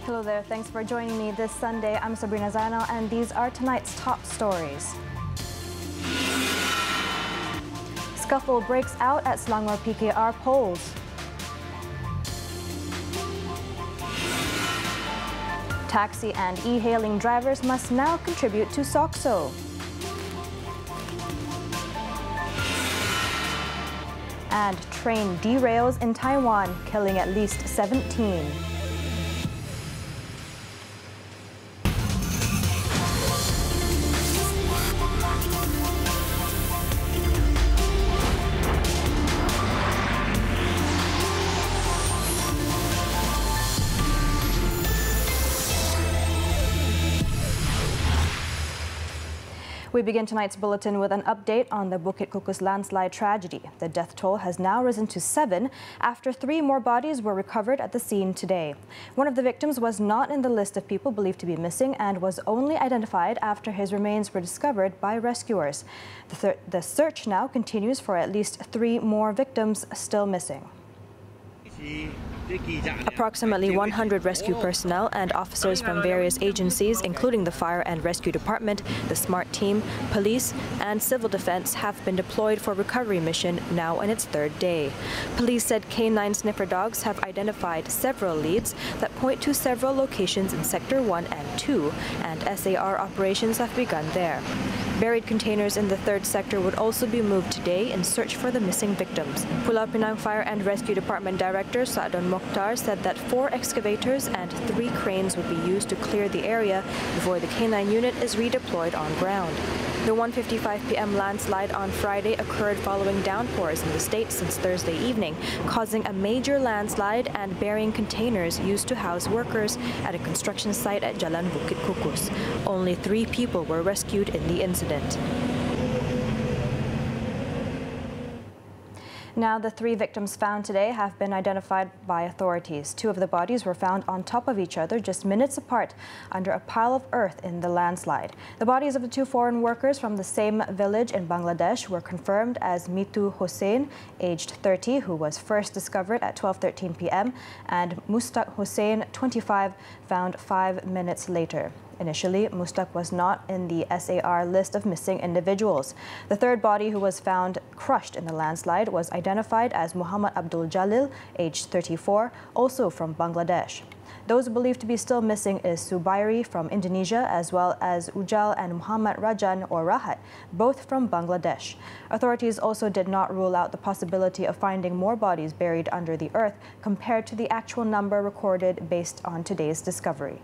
Hello there, thanks for joining me this Sunday. I'm Sabrina Zainal and these are tonight's top stories. Scuffle breaks out at Selangor PKR polls. Taxi and e-hailing drivers must now contribute to SOCSO. And train derails in Taiwan, killing at least 17. We begin tonight's bulletin with an update on the Bukit Kukus landslide tragedy. The death toll has now risen to 7 after 3 more bodies were recovered at the scene today. One of the victims was not in the list of people believed to be missing and was only identified after his remains were discovered by rescuers. The search now continues for at least 3 more victims still missing. Approximately 100 rescue personnel and officers from various agencies, including the Fire and Rescue Department, the SMART team, police, and civil defense, have been deployed for recovery mission now in its 3rd day. Police said K9 sniffer dogs have identified several leads that point to several locations in Sector 1 and 2, and SAR operations have begun there. Buried containers in the 3rd sector would also be moved today in search for the missing victims. Pulau Pinang Fire and Rescue Department Director Sa'adon Mokhtar said that 4 excavators and 3 cranes would be used to clear the area before the K9 unit is redeployed on ground. The 1:55 p.m. landslide on Friday occurred following downpours in the state since Thursday evening, causing a major landslide and burying containers used to house workers at a construction site at Jalan Bukit Kukus. Only 3 people were rescued in the incident. Now, the 3 victims found today have been identified by authorities. 2 of the bodies were found on top of each other just minutes apart under a pile of earth in the landslide. The bodies of the 2 foreign workers from the same village in Bangladesh were confirmed as Mitu Hossain, aged 30, who was first discovered at 12:13 p.m., and Mustaq Hossain, 25, found 5 minutes later. Initially, Mustaq was not in the SAR list of missing individuals. The 3rd body, who was found crushed in the landslide, was identified as Muhammad Abdul Jalil, aged 34, also from Bangladesh. Those believed to be still missing is Subairi from Indonesia, as well as Ujal and Muhammad Rajan or Rahat, both from Bangladesh. Authorities also did not rule out the possibility of finding more bodies buried under the earth compared to the actual number recorded based on today's discovery.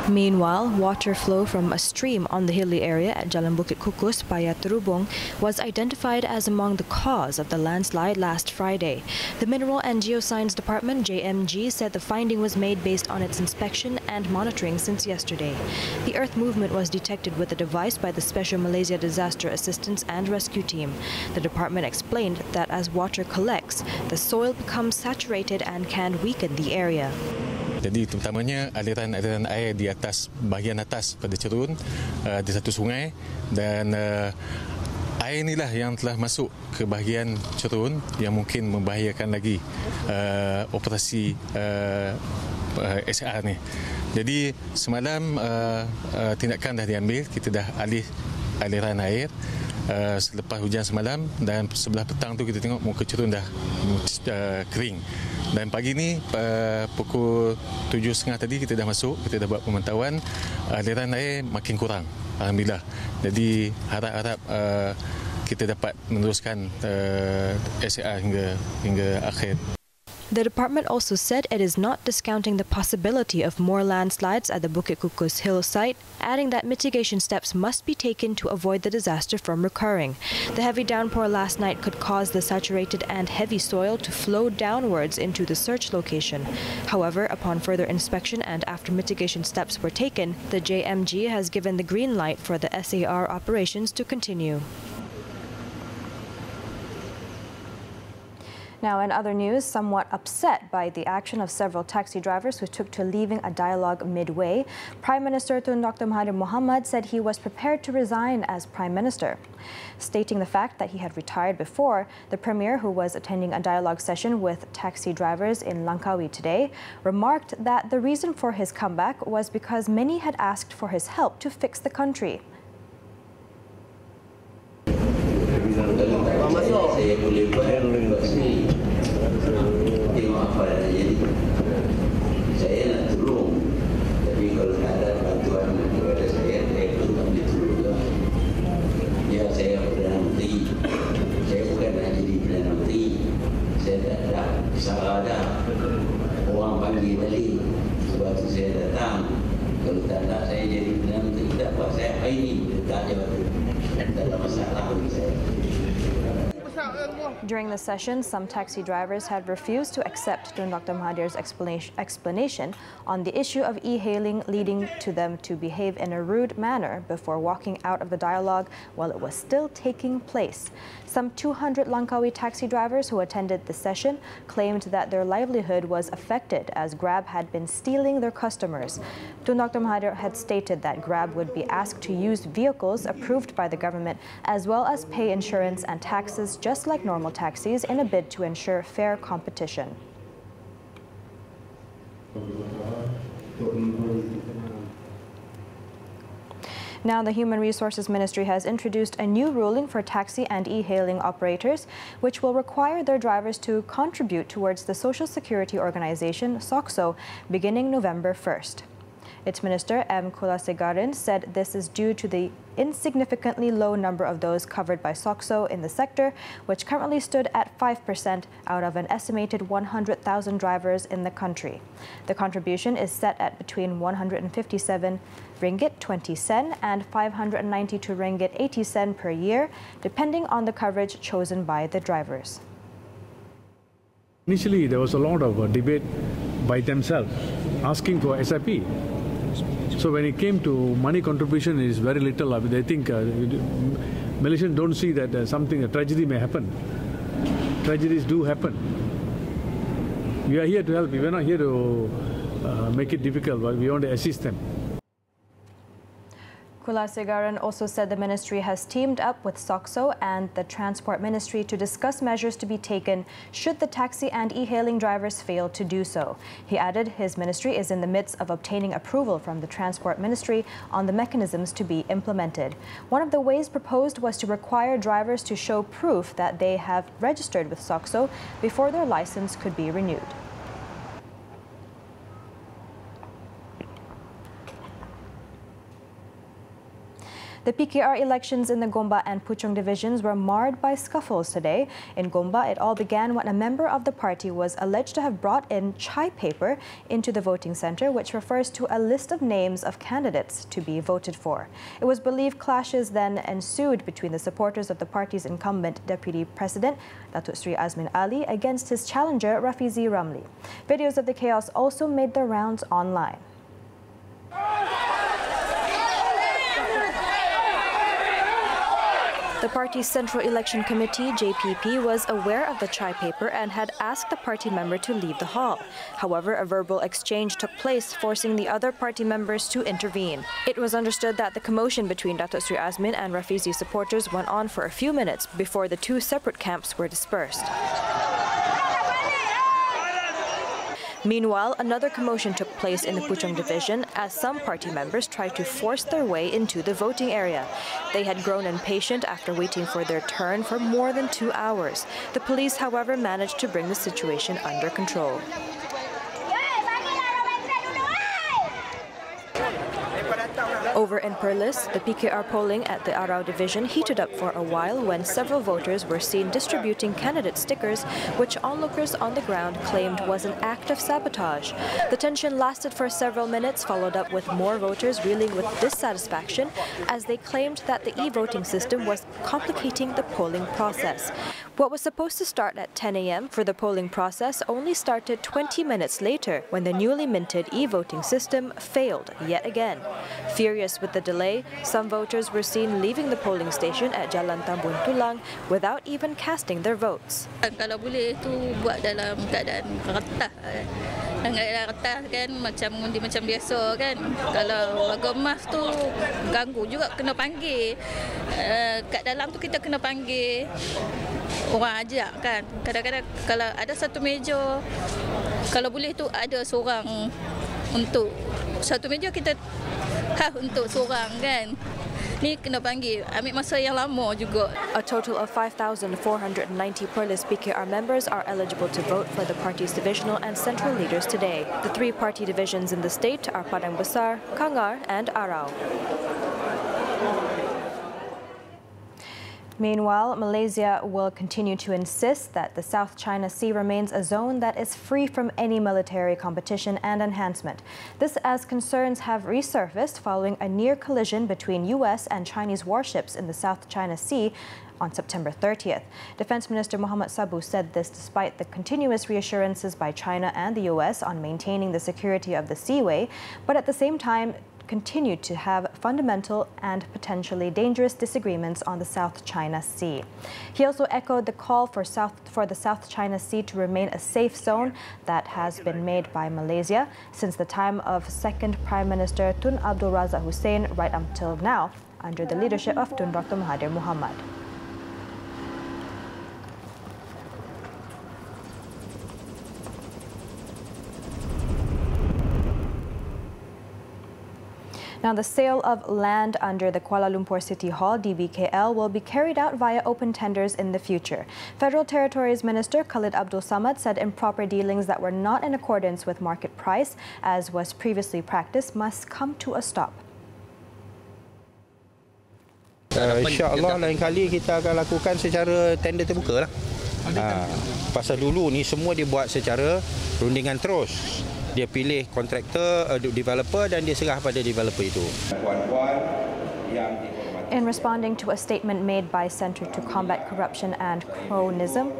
Meanwhile, water flow from a stream on the hilly area at Jalan Bukit Kukus, Paya Terubong, was identified as among the cause of the landslide last Friday. The Mineral and Geoscience Department, JMG, said the finding was made based on its inspection and monitoring since yesterday. The earth movement was detected with a device by the Special Malaysia Disaster Assistance and Rescue Team. The department explained that as water collects, the soil becomes saturated and can weaken the area. Jadi terutamanya aliran air di atas, bahagian atas pada cerun di satu sungai, dan air inilah yang telah masuk ke bahagian cerun yang mungkin membahayakan lagi operasi SAR ni. Jadi semalam tindakan dah diambil, kita dah alih aliran air selepas hujan semalam, dan sebelah petang tu kita tengok muka cerun dah kering. Dan pagi ni pukul 7.30 tadi kita dah masuk, kita dah buat pemantauan, aliran air makin kurang, alhamdulillah. Jadi harap-harap kita dapat meneruskan SAR hingga akhir. The department also said it is not discounting the possibility of more landslides at the Bukit Kukus hill site, adding that mitigation steps must be taken to avoid the disaster from recurring. The heavy downpour last night could cause the saturated and heavy soil to flow downwards into the search location. However, upon further inspection and after mitigation steps were taken, the JMG has given the green light for the SAR operations to continue. Now, in other news, somewhat upset by the action of several taxi drivers who took to leaving a dialogue midway, Prime Minister Tun Dr. Mahathir Mohamad said he was prepared to resign as Prime Minister. Stating the fact that he had retired before, the Premier, who was attending a dialogue session with taxi drivers in Langkawi today, remarked that the reason for his comeback was because many had asked for his help to fix the country. Orang panggil balik sebab tu saya datang. Kalau tak nak saya jadi Perdana Menteri, tak buat saya hari ini letak jabatan. Tak ada masalah bagi saya. During the session, some taxi drivers had refused to accept Tun Dr. Mahathir's explanation on the issue of e-hailing, leading to them to behave in a rude manner before walking out of the dialogue while it was still taking place. Some 200 Langkawi taxi drivers who attended the session claimed that their livelihood was affected as Grab had been stealing their customers. Tun Dr. Mahathir had stated that Grab would be asked to use vehicles approved by the government as well as pay insurance and taxes just like normal taxis in a bid to ensure fair competition. Now, the Human Resources Ministry has introduced a new ruling for taxi and e-hailing operators, which will require their drivers to contribute towards the Social Security Organization, SOCSO, beginning November 1st. Its Minister, M. Kulasegaran, said this is due to the insignificantly low number of those covered by SOCSO in the sector, which currently stood at 5% out of an estimated 100,000 drivers in the country. The contribution is set at between 157 ringgit 20 sen and 592 ringgit 80 sen per year, depending on the coverage chosen by the drivers. Initially, there was a lot of debate by themselves, asking for SIP. So when it came to money contribution, it is very little. I mean, they think Malaysians don't see that a tragedy may happen. Tragedies do happen. We are here to help. We are not here to make it difficult, but we want to assist them. Kulasegaran also said the ministry has teamed up with SOCSO and the Transport Ministry to discuss measures to be taken should the taxi and e-hailing drivers fail to do so. He added his ministry is in the midst of obtaining approval from the Transport Ministry on the mechanisms to be implemented. One of the ways proposed was to require drivers to show proof that they have registered with SOCSO before their license could be renewed. The PKR elections in the Gombak and Puchong divisions were marred by scuffles today. In Gombak, it all began when a member of the party was alleged to have brought in chai paper into the voting centre, which refers to a list of names of candidates to be voted for. It was believed clashes then ensued between the supporters of the party's incumbent Deputy President, Datuk Sri Azmin Ali, against his challenger, Rafizi Ramli. Videos of the chaos also made their rounds online. The party's Central Election Committee, JPP, was aware of the chai paper and had asked the party member to leave the hall. However, a verbal exchange took place, forcing the other party members to intervene. It was understood that the commotion between Datuk Sri Azmin and Rafizi supporters went on for a few minutes before the two separate camps were dispersed. Meanwhile, another commotion took place in the Puchong division as some party members tried to force their way into the voting area. They had grown impatient after waiting for their turn for more than 2 hours. The police, however, managed to bring the situation under control. Over in Perlis, the PKR polling at the Arau division heated up for a while when several voters were seen distributing candidate stickers, which onlookers on the ground claimed was an act of sabotage. The tension lasted for several minutes, followed up with more voters reeling with dissatisfaction as they claimed that the e-voting system was complicating the polling process. What was supposed to start at 10 a.m. for the polling process only started 20 minutes later when the newly minted e-voting system failed yet again. Furious with the delay, some voters were seen leaving the polling station at Jalan Tambun Tulang without even casting their votes. Kalau boleh tu buat dalam keadaan retas. Retas kan macam undi macam biasa kan. Kalau warga emas tu ganggu juga kena panggil. Kat dalam tu kita kena panggil orang ajak kan. Kadang-kadang kalau ada satu meja, kalau boleh tu ada seorang untuk satu meja kita untuk seorang kan. Ni kena panggil, ambil masa yang lama juga. A total of 5,490 Perlis PKR members are eligible to vote for the party's divisional and central leaders today. The three party divisions in the state are Padang Besar, Kangar and Arau. Meanwhile, Malaysia will continue to insist that the South China Sea remains a zone that is free from any military competition and enhancement. This as concerns have resurfaced following a near collision between U.S. and Chinese warships in the South China Sea on September 30th. Defense Minister Muhammad Sabu said this despite the continuous reassurances by China and the U.S. on maintaining the security of the seaway, but at the same time continued to have fundamental and potentially dangerous disagreements on the South China Sea. He also echoed the call for the South China Sea to remain a safe zone that has been made by Malaysia since the time of second Prime Minister Tun Abdul Razak Hussein right until now under the leadership of Tun Dr. Mahathir Mohamad. Now, the sale of land under the Kuala Lumpur City Hall, DBKL, will be carried out via open tenders in the future. Federal Territories Minister Khalid Abdul Samad said improper dealings that were not in accordance with market price, as was previously practiced, must come to a stop. InsyaAllah lain kali kita akan lakukan secara tender terbuka lah. Pasal dulu ni semua dibuat secara rundingan terus. Dia pilih kontraktor, developer dan dia serah pada developer itu. In responding to a statement made by Centre to Combat Corruption and Cronyism,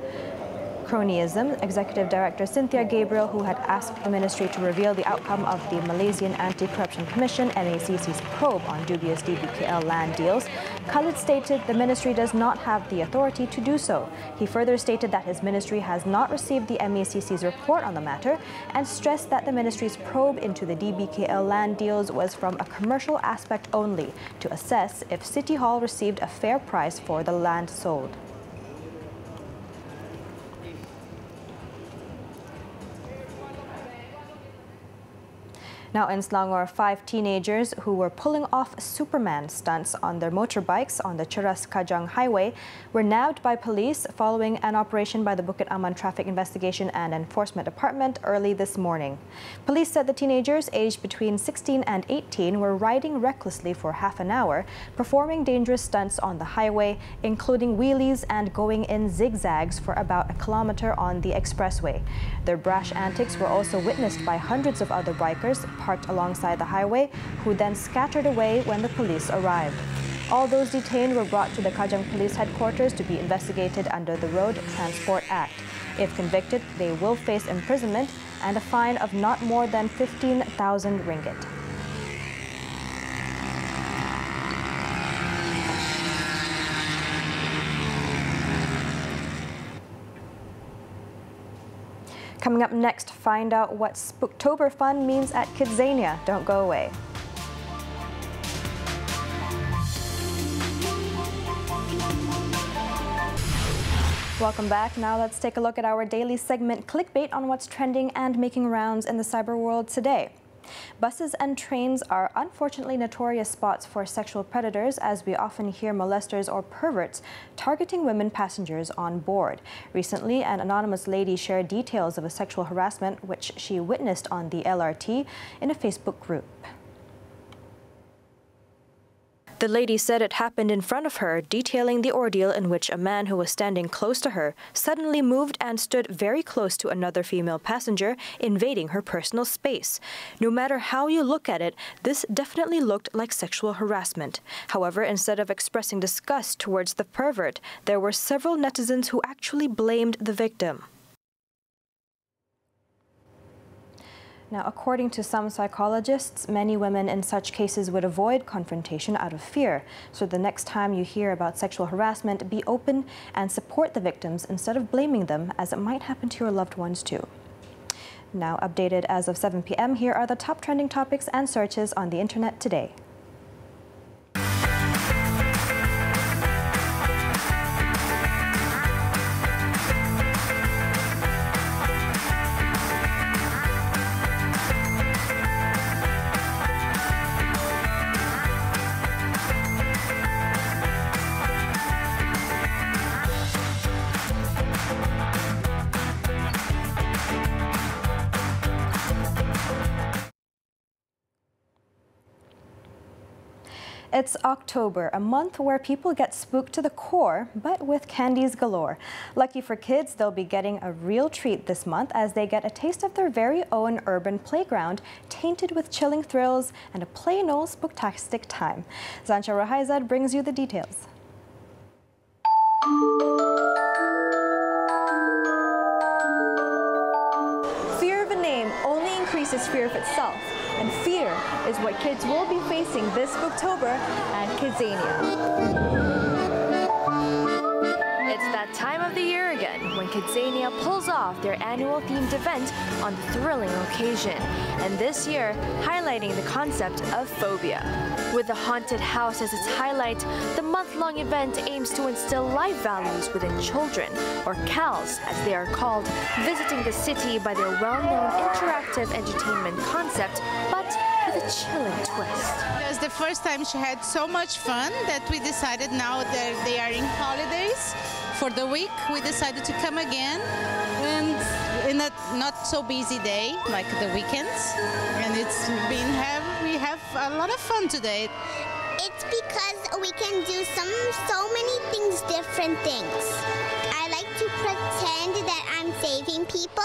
Executive Director Cynthia Gabriel, who had asked the ministry to reveal the outcome of the Malaysian Anti-Corruption Commission (NACC's) probe on dubious DBKL land deals, Khalid stated the ministry does not have the authority to do so. He further stated that his ministry has not received the MECC's report on the matter and stressed that the ministry's probe into the DBKL land deals was from a commercial aspect only to assess if City Hall received a fair price for the land sold. Now in Selangor, 5 teenagers who were pulling off Superman stunts on their motorbikes on the Ceras Kajang Highway were nabbed by police following an operation by the Bukit Aman Traffic Investigation and Enforcement Department early this morning. Police said the teenagers, aged between 16 and 18, were riding recklessly for half an hour, performing dangerous stunts on the highway, including wheelies and going in zigzags for about a kilometer on the expressway. Their brash antics were also witnessed by hundreds of other bikers parked alongside the highway, who then scattered away when the police arrived. All those detained were brought to the Kajang Police Headquarters to be investigated under the Road Transport Act. If convicted, they will face imprisonment and a fine of not more than 15,000 ringgit. Coming up next, find out what Spooktober fun means at Kidzania. Don't go away. Welcome back. Now let's take a look at our daily segment, Clickbait, on what's trending and making rounds in the cyber world today. Buses and trains are unfortunately notorious spots for sexual predators, as we often hear molesters or perverts targeting women passengers on board. Recently, an anonymous lady shared details of a sexual harassment which she witnessed on the LRT in a Facebook group. The The lady said it happened in front of her, detailing the ordeal in which a man who was standing close to her suddenly moved and stood very close to another female passenger, invading her personal space. No matter how you look at it, this definitely looked like sexual harassment. However, instead of expressing disgust towards the pervert, there were several netizens who actually blamed the victim. Now, according to some psychologists, many women in such cases would avoid confrontation out of fear. So the next time you hear about sexual harassment, be open and support the victims instead of blaming them, as it might happen to your loved ones too. Now, updated as of 7 p.m., here are the top trending topics and searches on the internet today. It's October, a month where people get spooked to the core, but with candies galore. Lucky for kids, they'll be getting a real treat this month as they get a taste of their very own urban playground, tainted with chilling thrills and a plain old spooktastic time. Zansha Rahaizad brings you the details. Fear of a name only increases fear of itself. And fear is what kids will be facing this Spooktober at Kidzania. It's that time of the year again when Kidzania pulls off their annual themed event on the thrilling occasion. And this year, highlighting the concept of phobia. With the haunted house as its highlight, the month-long event aims to instill life values within children, or CALs as they are called, visiting the city by their well-known interactive entertainment concept, but with a chilling twist. It was the first time she had so much fun that we decided now that they are in holidays for the week, we decided to come again, and in a not so busy day like the weekends, and we have a lot of fun today. It's because we can do so many things, different things. I like to pretend that I'm saving people.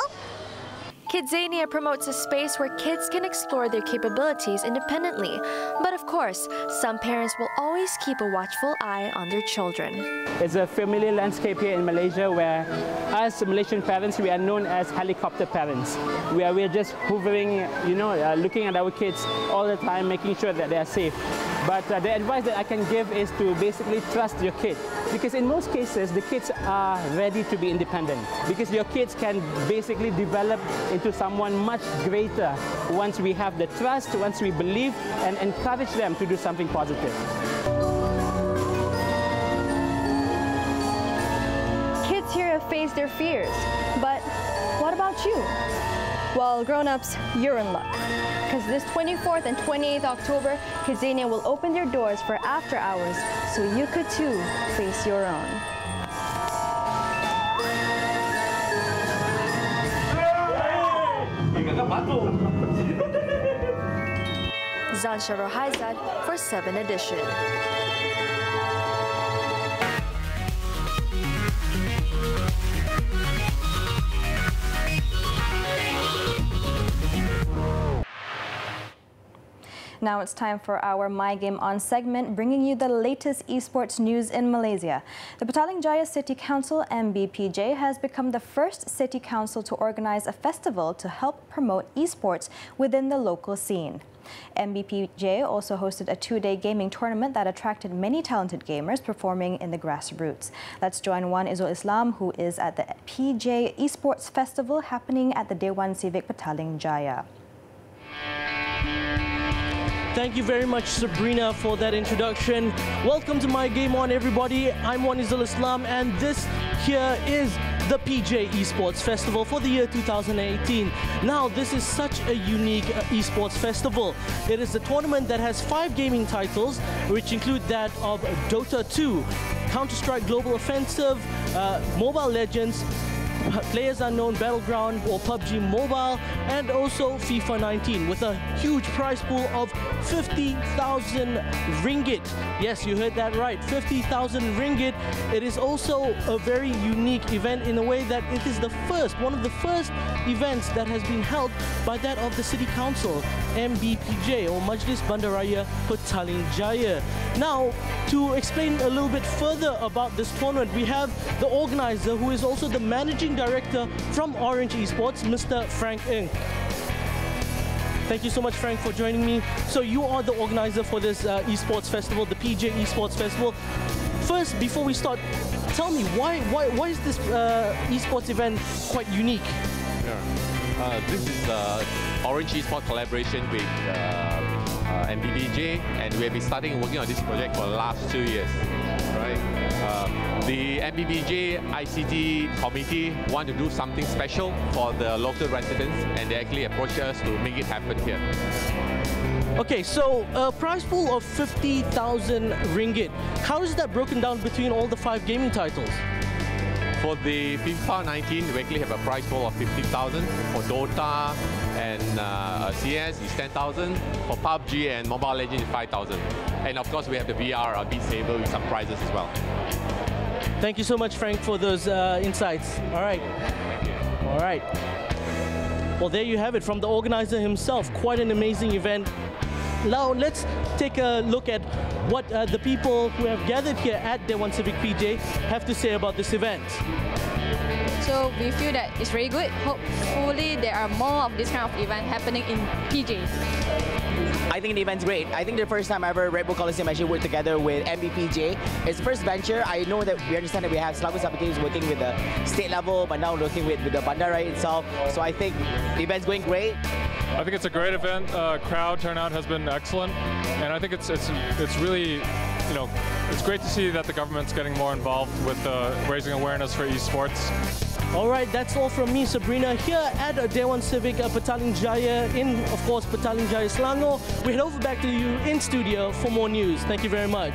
Kidzania promotes a space where kids can explore their capabilities independently. But of course, some parents will always keep a watchful eye on their children. It's a familiar landscape here in Malaysia where us Malaysian parents, we are known as helicopter parents. We're just hovering, looking at our kids all the time, making sure that they are safe. But the advice that I can give is to basically trust your kid. Because in most cases, the kids are ready to be independent. Because your kids can basically develop into someone much greater once we have the trust, once we believe and encourage them to do something positive. Kids here have faced their fears, but what about you? Well, grown-ups, you're in luck. Because this 24th and 28th October, Kidzania will open their doors for after hours, so you could too face your own. Zansha Rohaizad for 7 Edition. Now it's time for our My Game On segment, bringing you the latest esports news in Malaysia. The Petaling Jaya City Council, MBPJ, has become the first city council to organize a festival to help promote esports within the local scene. MBPJ also hosted a 2-day gaming tournament that attracted many talented gamers performing in the grassroots. Let's join Wan Izul Islam, who is at the PJ Esports Festival happening at the Dewan Civic Petaling Jaya. Thank you very much, Sabrina, for that introduction. Welcome to My Game On, everybody. I'm Wan Izul Islam, and this here is the PJ Esports Festival for the year 2018. Now, this is such a unique esports festival. It is a tournament that has 5 gaming titles, which include that of Dota 2, Counter-Strike Global Offensive, Mobile Legends, PlayerUnknown Battleground or PUBG Mobile, and also FIFA 19 with a huge prize pool of 50,000 ringgit. Yes, you heard that right, 50,000 ringgit. It is also a very unique event in a way that it is one of the first events that has been held by that of the City Council, MBPJ or Majlis Bandaraya Petaling Jaya. Now, to explain a little bit further about this tournament, we have the organizer who is also the managing director from Orange Esports, Mr. Frank Ng. Thank you so much, Frank, for joining me. So you are the organizer for this esports festival, the PJ Esports Festival. First, before we start, tell me why is this esports event quite unique? Sure. This is Orange Esports collaboration with MBPJ, and we have been working on this project for the last 2 years. Right? The MBPJ ICT committee want to do something special for the local residents, and they actually approached us to make it happen here. Okay, so a prize pool of 50,000 ringgit. How is that broken down between all the 5 gaming titles? For the FIFA 19, we actually have a prize pool of 50,000. For Dota and CS is 10,000. For PUBG and Mobile Legends is 5,000. And of course, we have the VR Beat Saber with some prizes as well. Thank you so much, Frank, for those insights. All right. All right. Well, there you have it from the organizer himself. Quite an amazing event. Now, let's take a look at what the people who have gathered here at Dewan Civic PJ have to say about this event. So we feel that it's very good. Hopefully there are more of this kind of event happening in PJ. I think the event's great. I think the first time ever Red Bull Coliseum actually worked together with MBPJ. It's the first venture. I know that we understand that we have Selangor Sabah teams working with the state level, but now working with the Bandara itself. So I think the event's going great. I think it's a great event. Crowd turnout has been excellent, and I think it's really, you know, it's great to see that the government's getting more involved with raising awareness for esports. All right, that's all from me, Sabrina, here at Dewan Civic Petaling Jaya in, of course, Petaling Jaya, Selangor. We head over back to you in studio for more news. Thank you very much.